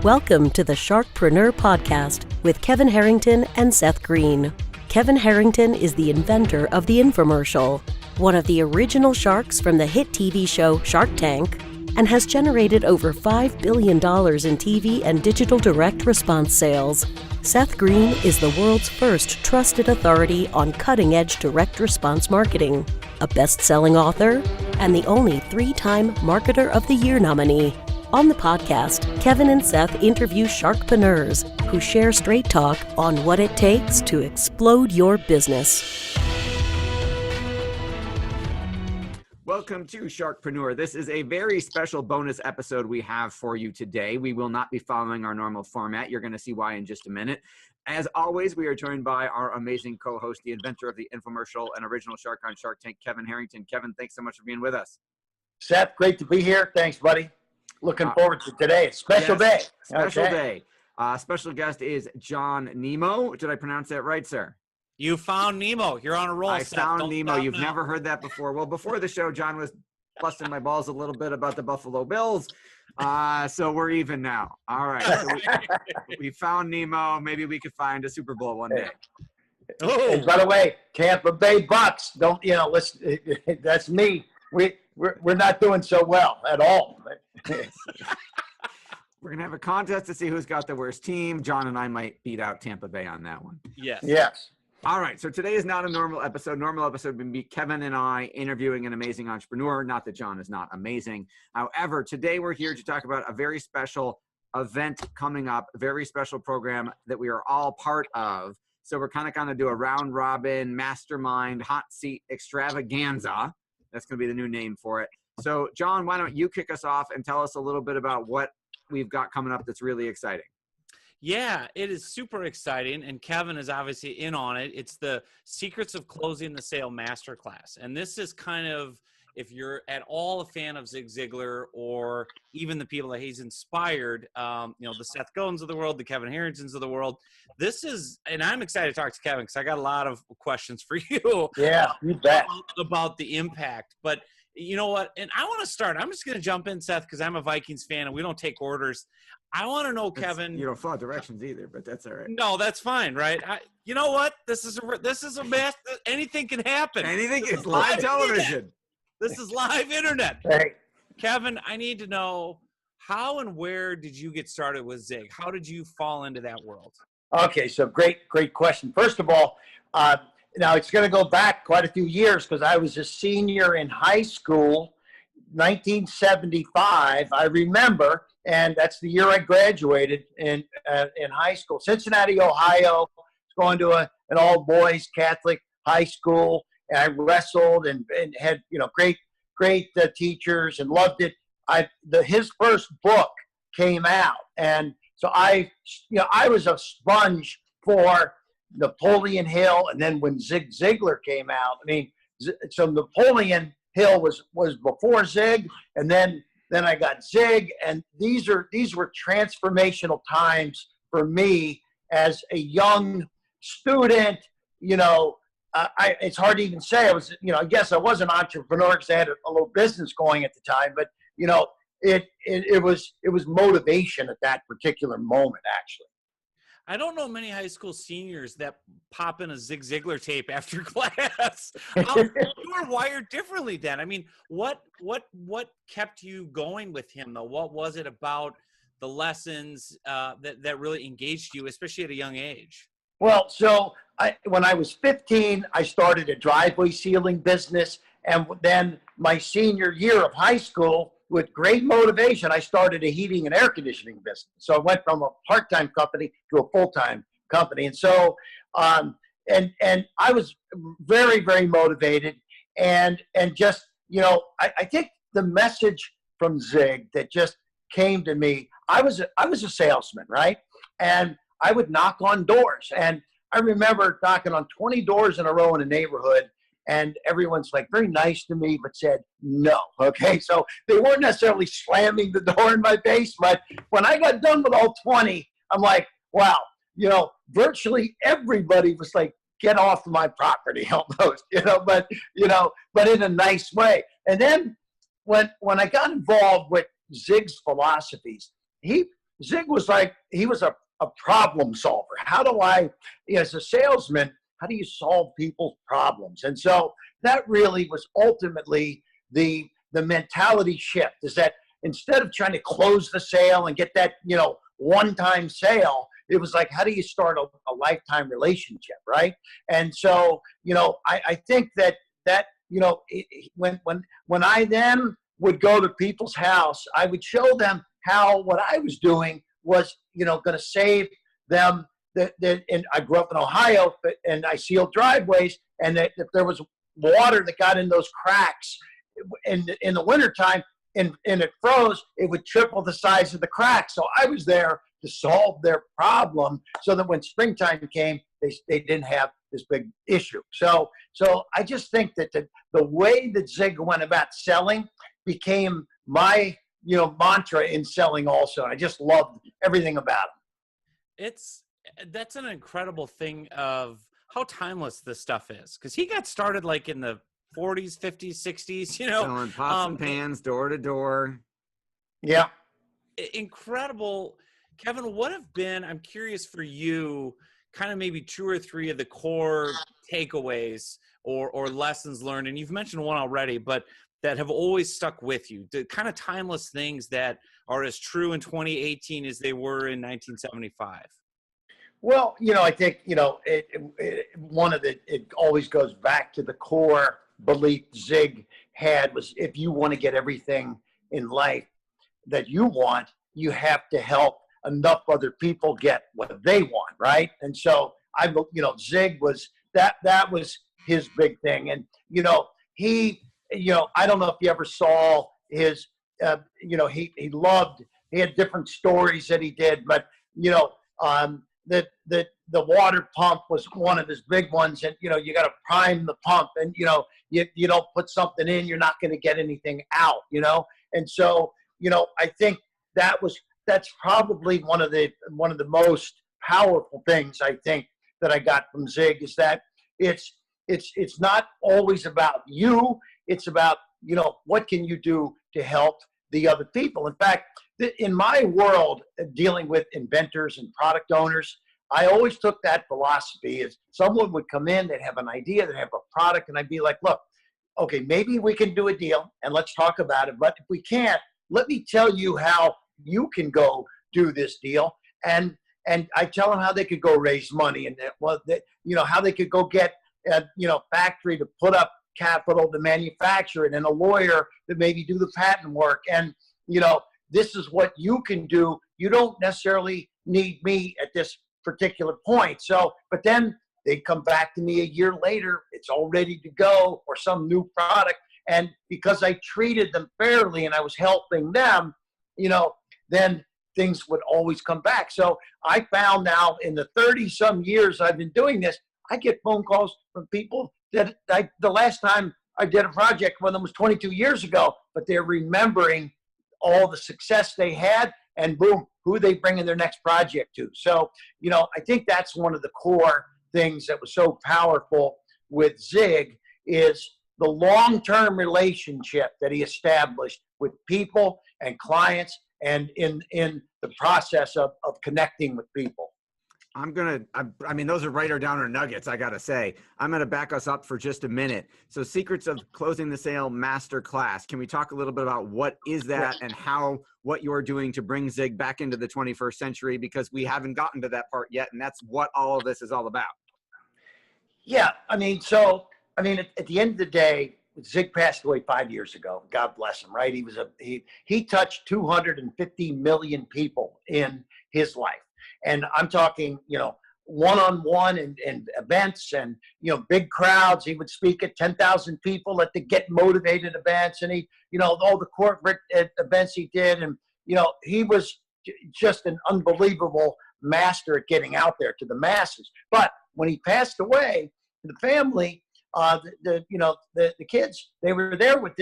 Welcome to the Sharkpreneur Podcast with Kevin Harrington and Seth Godin. Kevin Harrington is the inventor of the infomercial, one of the original sharks from the hit TV show Shark Tank, and has generated over $5 billion in TV and digital direct response sales. Seth Godin is the world's first trusted authority on cutting-edge direct response marketing, a best-selling author, and the only 3-time Marketer of the Year nominee. On the podcast, Kevin and Seth interview sharkpreneurs who share straight talk on what it takes to explode your business. Welcome to Sharkpreneur. This is a very special bonus episode we have for you today. We will not be following our normal format. You're going to see why in just a minute. As always, we are joined by our amazing co-host, the inventor of the infomercial and original shark on Shark Tank, Kevin Harrington. Kevin, thanks so much for being with us. Seth, great to be here. Thanks, buddy. Looking forward to today. Special day. Special day. Special guest is John Nemo. Did I pronounce that right, sir? You found Nemo. You're on a roll. I Seth. found Don't Nemo. stop You've now. never heard that before. Well, before the show, John was busting my balls a little bit about the Buffalo Bills. So we're even now. All right. So we found Nemo. Maybe we could find a Super Bowl one day. Hey, by the way, Tampa Bay Bucks. Don't listen. That's me. We're not doing so well at all. We're going to have a contest to see who's got the worst team. John and I might beat out Tampa Bay on that one. Yes. Yes. All right. So today is not a normal episode. Normal episode would be Kevin and I interviewing an amazing entrepreneur. Not that John is not amazing. However, today we're here to talk about a very special event coming up, a very special program that we are all part of. So we're kind of going to do a round robin mastermind hot seat extravaganza. That's going to be the new name for it. So John, why don't you kick us off and tell us a little bit about what we've got coming up that's really exciting. Yeah, it is super exciting, and Kevin is obviously in on it. It's the Secrets of Closing the Sale Masterclass, and this is kind of, if you're at all a fan of Zig Ziglar or even the people that he's inspired, the Seth Godins of the world, the Kevin Harringtons of the world. This is, and I'm excited to talk to Kevin because I got a lot of questions for you. Yeah, you bet. About the impact, but. You know what? And I want to start. I'm just going to jump in, Seth, because I'm a Vikings fan and we don't take orders. I want to know, Kevin. You don't follow directions either, but that's all right. No, that's fine, right? You know what? This is a mess. Anything can happen. Anything is live television. This is live internet. Hey. Kevin, I need to know, how and where did you get started with Zig? How did you fall into that world? Okay, so great question. First of all, now it's going to go back quite a few years because I was a senior in high school, 1975. I remember, and that's the year I graduated in high school. Cincinnati, Ohio. Going to an all-boys Catholic high school, and I wrestled and had great teachers and loved it. His first book came out, and so I was a sponge for Napoleon Hill, and then when Zig Ziglar came out, so Napoleon Hill was before Zig, and then I got Zig, and these were transformational times for me as a young student. It's hard to even say I was. I guess I was an entrepreneur because I had a little business going at the time, but it was motivation at that particular moment, actually. I don't know many high school seniors that pop in a Zig Ziglar tape after class. You were wired differently then. What kept you going with him, though? What was it about the lessons that really engaged you, especially at a young age? Well, so when I was 15, I started a driveway sealing business. And then my senior year of high school, with great motivation, I started a heating and air conditioning business. So I went from a part-time company to a full-time company. And so, and I was very, very motivated. And just, I think the message from Zig that just came to me, I was a salesman, right? And I would knock on doors. And I remember knocking on 20 doors in a row in a neighborhood. And everyone's very nice to me, but said no. Okay, so they weren't necessarily slamming the door in my face, but when I got done with all 20, I'm like, wow, virtually everybody was like, get off my property almost, but in a nice way. And then when I got involved with Zig's philosophies, he Zig was like, he was a problem solver. How do I, as a salesman, how do you solve people's problems? And so that really was ultimately the mentality shift, is that instead of trying to close the sale and get that, one-time sale, it was like, how do you start a lifetime relationship, right? And so, I think that when I then would go to people's house, I would show them how what I was doing was, going to save them. And I grew up in Ohio, and I sealed driveways, and that if there was water that got in those cracks in the wintertime and it froze, it would triple the size of the crack. So I was there to solve their problem so that when springtime came, they didn't have this big issue. So I just think that the way that Zig went about selling became my mantra in selling also. I just loved everything about him. That's an incredible thing of how timeless this stuff is, because he got started like in the 40s, 50s, 60s, selling pots and pans door to door. Yeah. Incredible. Kevin, what have been, I'm curious for you, kind of maybe 2 or 3 of the core takeaways or lessons learned, and you've mentioned one already, but that have always stuck with you, the kind of timeless things that are as true in 2018 as they were in 1975? Well, I think, it always goes back to the core belief Zig had was, if you want to get everything in life that you want, you have to help enough other people get what they want, right? And so Zig was that was his big thing. And he I don't know if you ever saw his he had different stories that he did, but the water pump was one of his big ones, and you got to prime the pump, and you don't put something in, you're not going to get anything out, and so I think that's probably one of the most powerful things I think that I got from Zig, is that it's not always about you, it's about what can you do to help the other people. In fact, in my world, dealing with inventors and product owners, I always took that philosophy. Is someone would come in, they'd have an idea, they'd have a product, and I'd be like, look, okay, maybe we can do a deal and let's talk about it. But if we can't, let me tell you how you can go do this deal. And I tell them how they could go raise money, and how they could go get factory to put up capital to manufacture it, and a lawyer to maybe do the patent work. And this is what you can do. You don't necessarily need me at this particular point. So, but then they come back to me a year later, it's all ready to go, or some new product. And because I treated them fairly and I was helping them, then things would always come back. So I found now in the 30-some years I've been doing this, I get phone calls from people that the last time I did a project with them was 22 years ago, but they're remembering all the success they had, and boom, who they bring in their next project to. So, I think that's one of the core things that was so powerful with Zig, is the long-term relationship that he established with people and clients, and in the process of connecting with people. I mean, those are right or downer nuggets, I got to say. I'm going to back us up for just a minute. So Secrets of Closing the Sale Master Class. Can we talk a little bit about what is that and what you're doing to bring Zig back into the 21st century? Because we haven't gotten to that part yet, and that's what all of this is all about. Yeah, at the end of the day, Zig passed away 5 years ago. God bless him, right? He touched 250 million people in his life. And I'm talking, one-on-one and events and, big crowds. He would speak at 10,000 people at the Get Motivated events, and all the corporate events he did. And, he was just an unbelievable master at getting out there to the masses. But when he passed away, the family, the kids, they were there with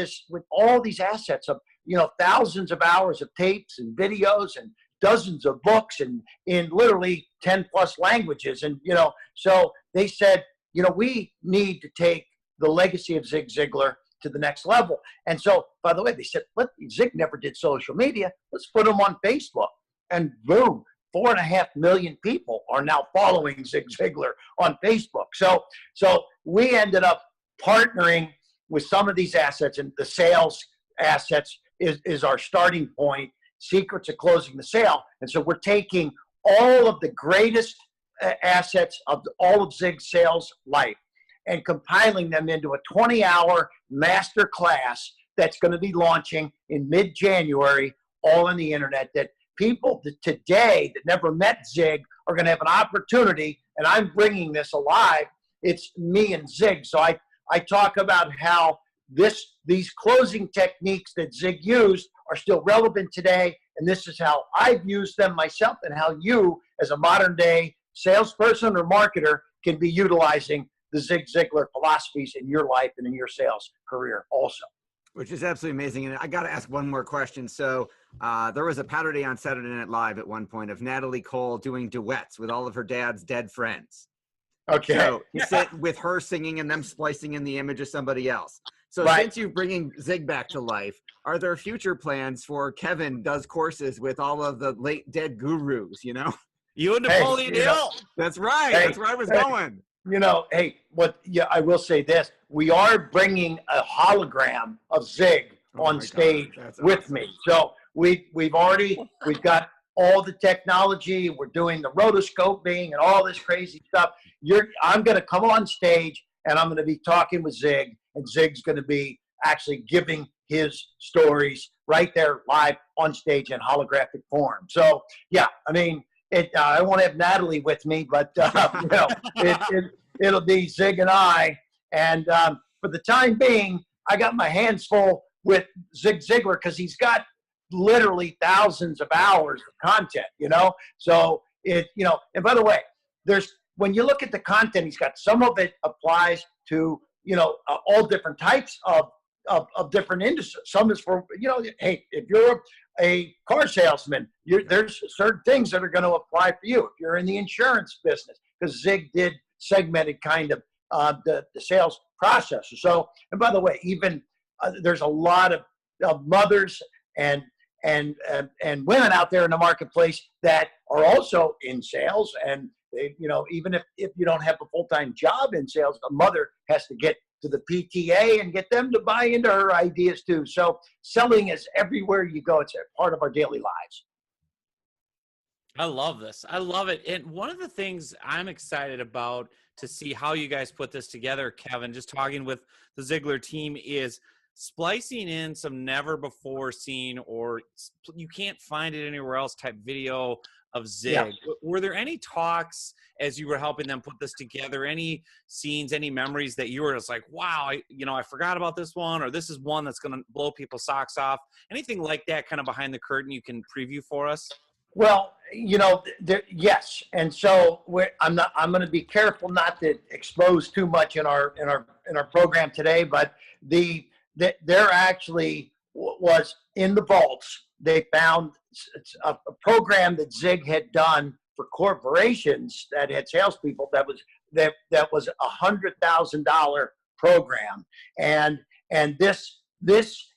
all these assets of, thousands of hours of tapes and videos and dozens of books and in literally 10 plus languages. And, so they said, we need to take the legacy of Zig Ziglar to the next level. And so, by the way, they said, Zig never did social media. Let's put him on Facebook. and boom, 4.5 million people are now following Zig Ziglar on Facebook. So we ended up partnering with some of these assets, and the sales assets is our starting point, secrets of closing the sale. And so we're taking all of the greatest assets of all of Zig's sales life and compiling them into a 20-hour master class that's going to be launching in mid-January, all on the internet, that people today that never met Zig are going to have an opportunity, and I'm bringing this alive. It's me and Zig. So I talk about how these closing techniques that Zig used are still relevant today, and this is how I've used them myself, and how you, as a modern-day salesperson or marketer, can be utilizing the Zig Ziglar philosophies in your life and in your sales career also. Which is absolutely amazing. And I got to ask one more question. So there was a parody on Saturday Night Live at one point of Natalie Cole doing duets with all of her dad's dead friends. Okay. So you sit with her singing and them splicing in the image of somebody else. So Right. Since you're bringing Zig back to life, are there future plans for Kevin does courses with all of the late dead gurus, you know? You and Napoleon Hill. That's right. Hey, That's where I was going. You know, hey, I will say this. We are bringing a hologram of Zig on stage with awesome. me. So we've got all the technology. We're doing the rotoscoping and all this crazy stuff. I'm going to come on stage and I'm going to be talking with Zig, and Zig's going to be actually giving his stories right there live on stage in holographic form. So yeah, I mean, I won't have Natalie with me, but you know, it'll be Zig and I. And for the time being, I got my hands full with Zig Ziglar because he's got literally thousands of hours of content, you know? So and by the way, when you look at the content, he's got, some of it applies to, all different types of different industries. Some is for, hey, if you're a car salesman, there's certain things that are going to apply for you. If you're in the insurance business, because Zig did segmented kind of the sales process. So, and by the way, even there's a lot of mothers and women out there in the marketplace that are also in sales, and they, even if you don't have a full-time job in sales, a mother has to get to the PTA and get them to buy into her ideas too. So selling is everywhere you go. It's a part of our daily lives. I love this. I love it. And one of the things I'm excited about to see how you guys put this together, Kevin, just talking with the Ziglar team, is splicing in some never before seen, or you can't find it anywhere else, type video of Zig. Yeah. Were there any talks as you were helping them put this together, any scenes, any memories that you were just like, wow, I forgot about this one, or this is one that's going to blow people's socks off? Anything like that kind of behind the curtain you can preview for us? Well, yes. And so I'm going to be careful not to expose too much in our program today, but there actually was in the vaults, they found a program that Zig had done for corporations that had salespeople that was $100,000 program. And this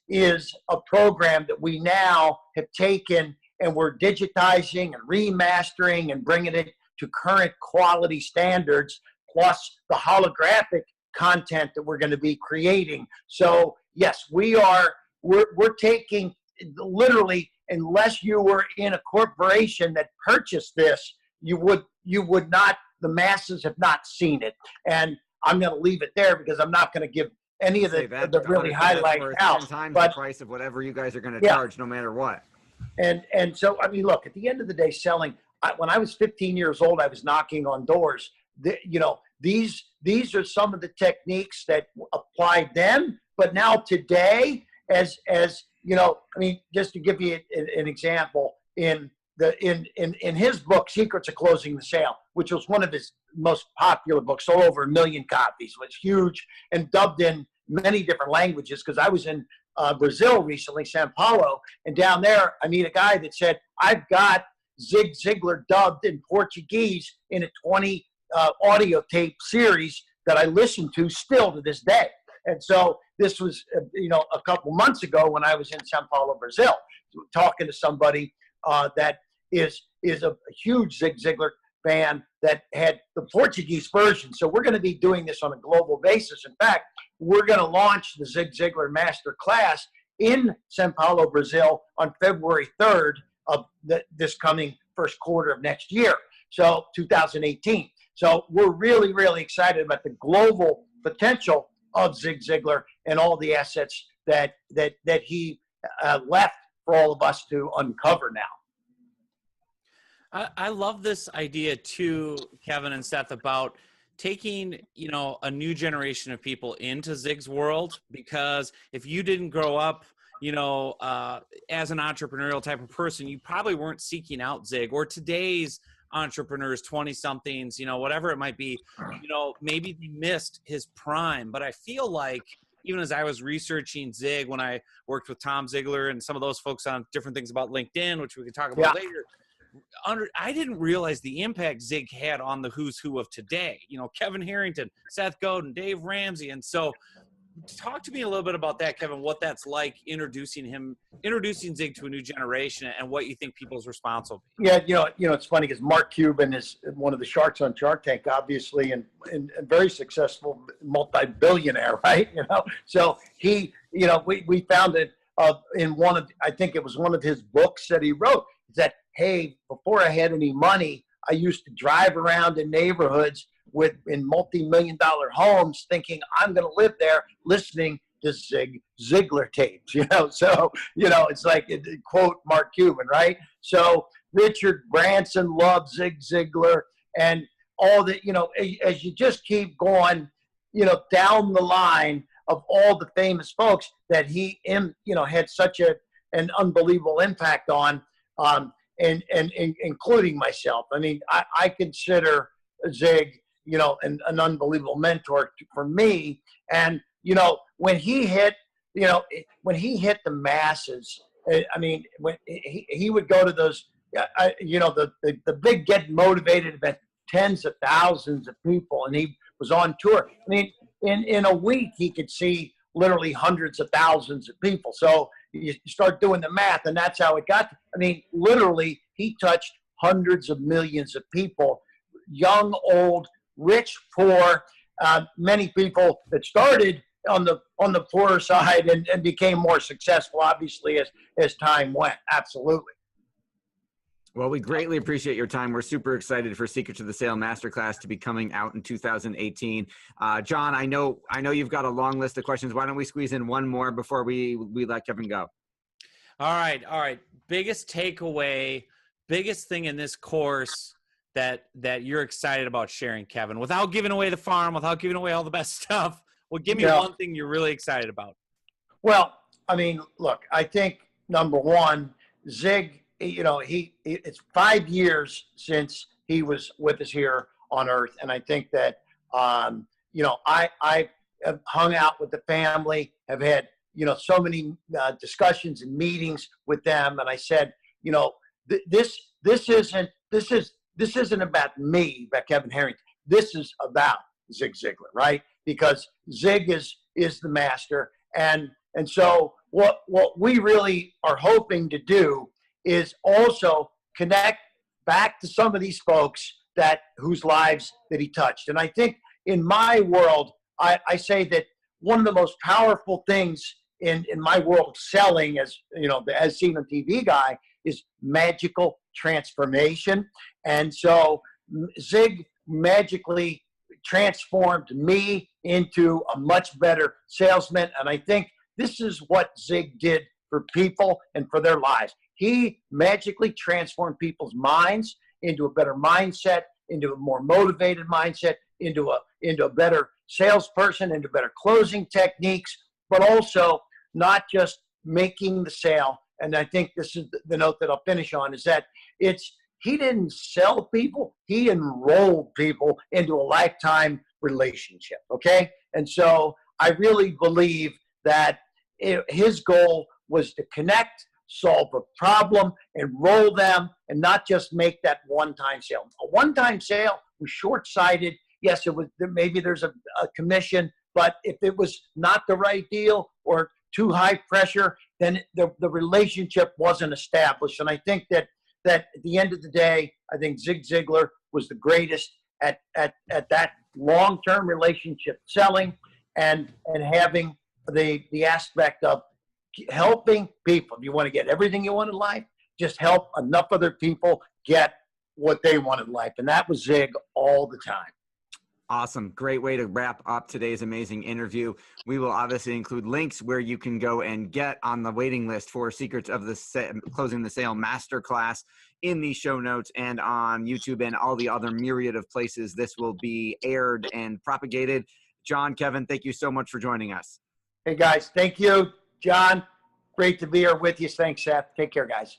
is a program that we now have taken and we're digitizing and remastering and bringing it to current quality standards, plus the holographic content that we're going to be creating. So yes, we're taking, literally, unless you were in a corporation that purchased this, you would not, the masses have not seen it. And I'm going to leave it there because I'm not going to give any of the really highlights out. 10 times the price of whatever you guys are going to charge, no matter what. And so, I mean, look, at the end of the day, selling, when I was 15 years old, I was knocking on doors. These are some of the techniques that applied then, but now today, as I mean, just to give you an example, in his book, Secrets of Closing the Sale, which was one of his most popular books, sold over 1 million copies, was huge and dubbed in many different languages. Because I was in Brazil recently, Sao Paulo, and down there I meet a guy that said, I've got Zig Ziglar dubbed in Portuguese in a 20 audio tape series that I listen to still to this day. And so this was, a couple months ago when I was in Sao Paulo, Brazil, talking to somebody that is a huge Zig Ziglar fan that had the Portuguese version. So we're going to be doing this on a global basis. In fact, we're going to launch the Zig Ziglar Master Class in Sao Paulo, Brazil on February 3rd of this coming first quarter of next year, so 2018. So we're really, really excited about the global potential of Zig Ziglar and all the assets that he left for all of us to uncover now. I love this idea too, Kevin and Seth, about taking, a new generation of people into Zig's world, because if you didn't grow up, as an entrepreneurial type of person, you probably weren't seeking out Zig, or today's entrepreneurs, 20 somethings, whatever it might be, maybe they missed his prime. But I feel like even as I was researching Zig, when I worked with Tom Ziglar and some of those folks on different things about LinkedIn, which we can talk about later, I didn't realize the impact Zig had on the who's who of today. Kevin Harrington, Seth Godin, Dave Ramsey. And so talk to me a little bit about that, Kevin, what that's like introducing Zig to a new generation, and what you think people's response will be. Yeah, it's funny because Mark Cuban is one of the sharks on Shark Tank, obviously, and very successful multi-billionaire, right? So he, we found it in I think it was one of his books that he wrote, that, hey, before I had any money, I used to drive around in neighborhoods in multi-million-dollar homes thinking I'm going to live there, listening to Zig Ziglar tapes, So, it's like, quote Mark Cuban, right? So Richard Branson loved Zig Ziglar, and all that, as you just keep going, down the line of all the famous folks that he, had such an unbelievable impact on, and including myself. I mean, I consider Zig, an unbelievable mentor for me. And, when he hit the masses, I mean, when he would go to those, the big Get Motivated event, tens of thousands of people, and he was on tour. I mean, in a week, he could see literally hundreds of thousands of people. So you start doing the math, and that's how it got. I mean, literally, he touched hundreds of millions of people, young, old, rich, poor, many people that started on the poorer side and became more successful, obviously, as time went. Absolutely. Well, we greatly appreciate your time. We're super excited for Secret to the Sale Masterclass to be coming out in 2018. John, I know you've got a long list of questions. Why don't we squeeze in one more before we let Kevin go? All right. Biggest takeaway, biggest thing in this course that you're excited about sharing, Kevin, without giving away the farm, without giving away all the best stuff. Well, give me one thing you're really excited about. Well, I mean, look, I think number one, Zig, it's 5 years since he was with us here on Earth. And I think that, I have hung out with the family, have had, so many discussions and meetings with them. And I said, this isn't about me, about Kevin Harrington. This is about Zig Ziglar, right? Because Zig is the master. And so what we really are hoping to do is also connect back to some of these folks whose lives that he touched. And I think in my world, I say that one of the most powerful things in my world, selling as seen on TV guy, is magical transformation. And so Zig magically transformed me into a much better salesman. And I think this is what Zig did for people and for their lives. He magically transformed people's minds into a better mindset, into a more motivated mindset, into a better salesperson, into better closing techniques, but also not just making the sale. And I think this is the note that I'll finish on, is that he didn't sell people, he enrolled people into a lifetime relationship, okay? And so I really believe that his goal was to connect, solve a problem, enroll them, and not just make that one-time sale. A one-time sale was short-sighted. Yes, maybe there's a commission, but if it was not the right deal or too high pressure, then the relationship wasn't established. And I think that that at the end of the day, I think Zig Ziglar was the greatest at that long-term relationship selling and having the aspect of helping people. If you want to get everything you want in life, just help enough other people get what they want in life. And that was Zig all the time. Awesome. Great way to wrap up today's amazing interview. We will obviously include links where you can go and get on the waiting list for Secrets of the Closing the Sale Masterclass in the show notes and on YouTube and all the other myriad of places this will be aired and propagated. John, Kevin, thank you so much for joining us. Hey, guys. Thank you, John. Great to be here with you. Thanks, Seth. Take care, guys.